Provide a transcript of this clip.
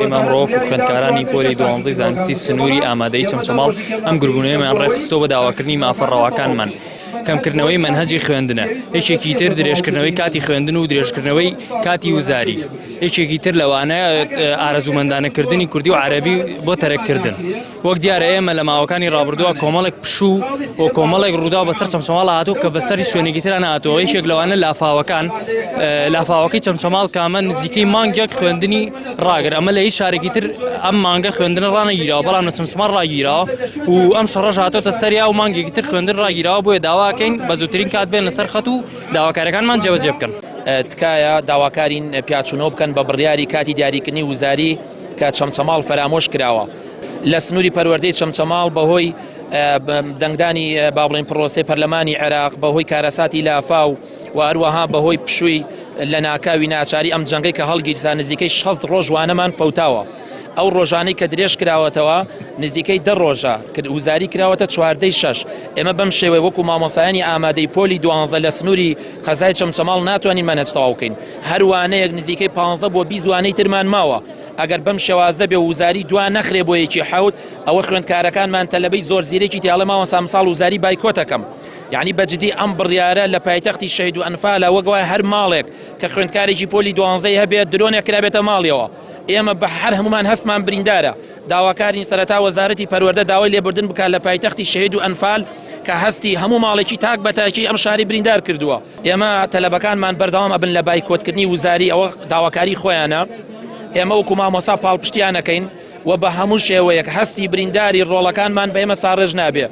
ئێمەڕۆ خوێندکارانی پۆلی دوانزەی زانستی سنووری ئامادەی چەمچەماڵ ئەم گربوونەیەمان ڕێخستۆ بە داواکردنی مافەڕەواکانمان. کەمکردنەوەی مەنهەجی خوێندنە، یەکێکی تر درێژکردنەوەی کاتی خوێندن و درێژکردنەوەی کاتی وزاری، یەکێکی تر لەوانە ئارەزومەندانەکردنی کوردی و عەرەبی بۆ تەرەککردن. وەک دیارە ئێمە لە ماوەکانی ڕابردووە کۆمەڵێک پشوو و کۆمەڵێک ڕوودا بەسەر چەمچەماڵ هاتوو کە بەسەری شوێنێکی تران هاتووە. یەکێک لەوانە لافاوەکەی چەمچەماڵ کامە نزیکەی مانگێک خوێندنی ڕاگر، ئەمە لە هیچ شارێکی تر ئەم مانگە خوێندن ڕانەگیراوە، بەڵام لە چەمچەماڵ ڕاگیراوە و ئەم شەڕەش هاتۆتە سەریا و مانگێکی تر خوێندن ڕاگیراوە. بۆیە داواکەین بە زووترین کات بێن لەسەر خەت و داواکارەکانمان جێبەجێ بکەن. تکایە داواکارین پیاچوونەوە بکەن بە بڕیاری کاتی دیاریکردنی وزاری کە چەمچەماڵ فەرامۆش کراوە. لە سنووری پەروەردەی چەمچەماڵ بەهۆی دەنگدانی با بڵێن پرۆسەی پەرلەمانی عێراق، بەهۆی کارەساتی لافاو و هەروەها بەهۆی پشووی لە ناکاوی ناچاری ئەم جەنگەی کە هەڵگیرسا نزیکەی 6 ڕۆژوانەمان فەوتاوە. ئەو ڕۆژانەی کە درێژ کراوەتەوە نزیکەی 10 ڕۆژە وزاری کراوەتە 4/6. ئێمە بەم شێوەیە وەکو مامۆسایانی ئامادەی پۆلی 12 لە سنووری قەزای چەمچەماڵ ناتوانین مەنهەج تەواو بکەین. هەروانەیەک نزیکەی 15 بۆ 20 دوانەی ترمان ماوە. ئەگەر بەم شێوازە بێ وزاری دوان نەخرێ بۆ یەکی حەوت، ئەوە خوێندکارەکانمان تەلەبەی زۆر زیرێکی تێڵە ماوە سامساڵ وزاری بایکۆتەکەم. یعنی بەجددی ئەم بڕیارە لە پایتەختی شەهید و ئەنفالە وەگوای هەر ماڵێک کە خوێندکارێکی پۆلی 12 هەبێت درۆنێک کرابێتە ماڵیەوە. ئێمە بە هەر هەمومان هەستمان بریندارە. داواکاری سەرەتا وەزارەتی پەروەردە داوای لێبوردن بکات لە پایتەختی شەهید و ئەنفال کە هەستی هەموو ماڵێکی تاک بەتاکی ئەم شاری بریندار کردووە. ئێمە تەلەبەکانمان بەردەوام ئەبن لە بایکۆتکردنی وزاری، ئەوە داواکاری خۆیانە. ئێمە وەکو مامۆسا پاڵپشتیانەکەین و بە هەموو شێوەیەک هەستی برینداری ڕۆڵەکانمان بە ئێمە ساڕێژ نابێ.